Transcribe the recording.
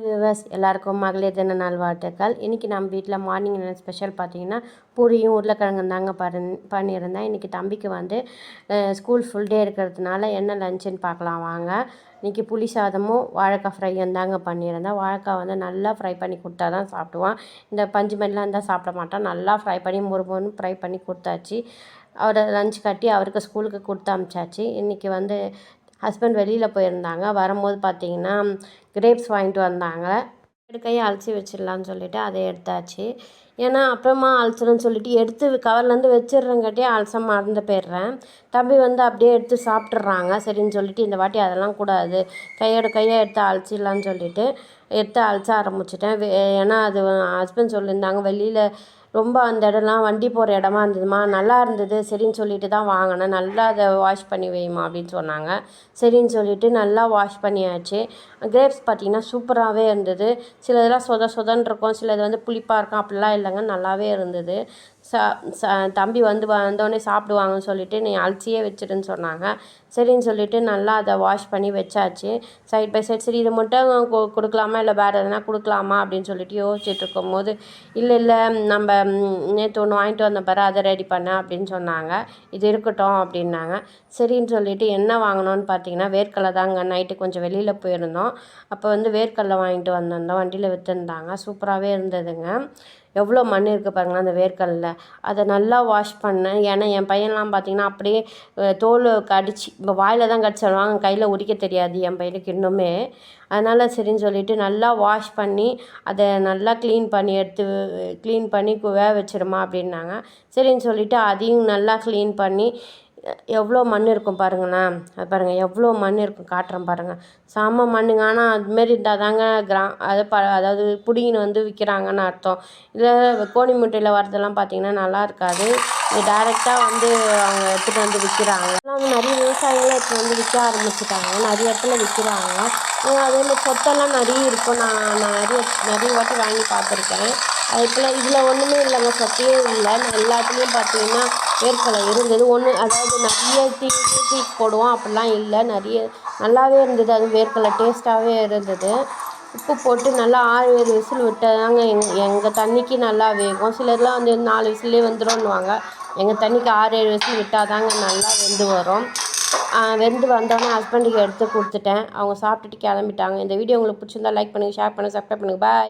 Viewers எல்லாருக்கும் மகளிர் தின நல்வாழ்த்துக்கள். இன்றைக்கி நம்ம வீட்டில் மார்னிங் ஸ்பெஷல் பார்த்தீங்கன்னா பூரியும் உருளைக்கிழங்கும் தாங்க பண்ணியிருந்தேன். இன்றைக்கி தம்பிக்கு வந்து ஸ்கூல் ஃபுல் டே இருக்கிறதுனால என்ன லஞ்சுன்னு பார்க்கலாம் வாங்க. இன்றைக்கி புளி சாதமும் வாழைக்காய் ஃப்ரையும் தாங்க பண்ணியிருந்தேன். வாழைக்காய் வந்து நல்லா ஃப்ரை பண்ணி கொடுத்தா தான் சாப்பிடுவான். இந்த பஞ்சு மாதிரிலாம் இருந்தால் சாப்பிட மாட்டான். நல்லா ஃப்ரை பண்ணி முறுமுறுன்னு ஃப்ரை பண்ணி கொடுத்தாச்சு. அவரை லஞ்ச் கட்டி அவருக்கு ஸ்கூலுக்கு கொடுத்து அனுப்பிச்சாச்சு. இன்றைக்கி வந்து ஹஸ்பண்ட் வெளியில் போயிருந்தாங்க. வரும்போது பார்த்திங்கன்னா கிரேப்ஸ் வாங்கிட்டு வந்தாங்க. கையை அலசி வச்சிடலான்னு சொல்லிவிட்டு அதை எடுத்தாச்சு. ஏன்னா அப்புறமா அலசணும்னு சொல்லிட்டு எடுத்து கவர்லேருந்து வச்சிடுறங்காட்டியே அலச மறந்து போயிடுறேன். தம்பி வந்து அப்படியே எடுத்து சாப்பிட்றாங்க. சரின்னு சொல்லிட்டு இந்த வாட்டி அதெல்லாம் கூடாது, கையை எடுத்து அலசிடலான்னு சொல்லிட்டு எடுத்து அலச ஆரம்பிச்சிட்டேன். ஏன்னா அது ஹஸ்பண்ட் சொல்லியிருந்தாங்க வெளியில் ரொம்ப அந்த இடம்லாம் வண்டி போகிற இடமா இருந்ததுமா, நல்லா இருந்தது. சரின்னு சொல்லிட்டு தான் வாங்கினேன். நல்லா அதை வாஷ் பண்ணி வைமா அப்படின்னு சொன்னாங்க. சரின்னு சொல்லிட்டு நல்லா வாஷ் பண்ணியாச்சு. கிரேப்ஸ் பார்த்திங்கன்னா சூப்பராகவே இருந்தது. சில இதெல்லாம் சொதன்னு இருக்கும், சில இது வந்து புளிப்பாக இருக்கும். அப்படிலாம் இல்லைங்க, நல்லாவே இருந்தது. தம்பி வந்தோடனே சாப்பிடுவாங்கன்னு சொல்லிட்டு நீ அலசியே வச்சுடுன்னு சொன்னாங்க. சரின்னு சொல்லிட்டு நல்லா அதை வாஷ் பண்ணி வச்சாச்சு. சைட் பை சைட் சரி இதை மட்டும் கொடுக்கலாமா இல்லை வேறு எதனா கொடுக்கலாமா அப்படின்னு சொல்லிட்டு யோசிச்சுட்டு இருக்கும்போது இல்லை நம்ம நேற்று ஒன்று வாங்கிட்டு வந்த பாரு அதை ரெடி பண்ண அப்படின்னு சொன்னாங்க. இது இருக்கட்டும் அப்படின்னாங்க. சரின்னு சொல்லிட்டு என்ன வாங்கினோன்னு பார்த்தீங்கன்னா வேர்க்கடலை தாங்க. நைட்டு கொஞ்சம் வெளியில் போயிருந்தோம். அப்போ வந்து வேர்க்கடலை வாங்கிட்டு வந்திருந்தோம். வண்டியில் விற்றுருந்தாங்க. சூப்பராகவே இருந்ததுங்க. எவ்வளோ மண் இருக்குது பாருங்களேன் அந்த வேர்க்கடலில். அதை நல்லா வாஷ் பண்ணேன். ஏன்னா என் பையன்லாம் பார்த்திங்கன்னா அப்படியே தோல் கடிச்சு இப்போ வாயில் தான் கடிச்சிடுவாங்க, கையில் உரிக்க தெரியாது என் பையனுக்கு இன்னுமே. அதனால் சரின்னு சொல்லிவிட்டு நல்லா வாஷ் பண்ணி அதை நல்லா க்ளீன் பண்ணி வேக வச்சிருமா அப்படின்னாங்க. சரின்னு சொல்லிவிட்டு அதையும் நல்லா க்ளீன் பண்ணி எவ்வளோ மண் இருக்கும் பாருங்களேன். அது பாருங்கள் எவ்வளோ மண் இருக்கும், காட்டுறேன் பாருங்கள். செம்ம மண்ணுங்க. ஆனால் அதுமாரி இருந்தால் தாங்க அதாவது பிடிங்கின்னு வந்து விற்கிறாங்கன்னு அர்த்தம். இதில் கோணி முட்டையில் வரதெல்லாம் பார்த்திங்கன்னா நல்லா இருக்காது. இது டைரெக்டாக வந்து அவங்க எடுத்துகிட்டு வந்து விற்கிறாங்க. எல்லாம் நிறைய விவசாயிகளும் எடுத்துகிட்டு வந்து விற்க ஆரம்பிச்சுட்டாங்க. நிறைய இடத்துல விற்கிறாங்க. அதே மாதிரி சொத்தெல்லாம் நிறைய இருக்கும். நான் நிறைய வாட்டி வாங்கி பார்த்துருக்கேன். அதுக்குள்ள இதில் ஒன்றுமே இல்லைங்க, சொத்தையே இல்லை. எல்லாத்துலேயும் பார்த்தீங்கன்னா வேர்க்கடலை இருந்தது. அதாவது நிறைய தூக்கி போடுவோம் அப்படிலாம் இல்லை, நிறைய நல்லாவே இருந்தது. அது வேர்க்கடலை டேஸ்ட்டாகவே இருந்தது. உப்பு போட்டு நல்லா 6-7 விசில் விட்டாதாங்க எங்கள் தண்ணிக்கு நல்லா வேகும். சிலர்லாம் வந்து 4 விசிலே வந்துடும்னுவாங்க. எங்கள் தண்ணிக்கு 6-7 விசில் விட்டால் தாங்க நல்லா வெந்து வரும். வெந்து வந்தோடனே ஹஸ்பண்டுக்கு எடுத்து கொடுத்துட்டேன். அவங்க சாப்பிட்டுட்டு கிளம்பிட்டாங்க. இந்த வீடியோ உங்களுக்கு பிடிச்சிருந்தா லைக் பண்ணுங்கள், ஷேர் பண்ணுங்கள், சப்ஸ்கிரைப் பண்ணுங்கள். பாய்.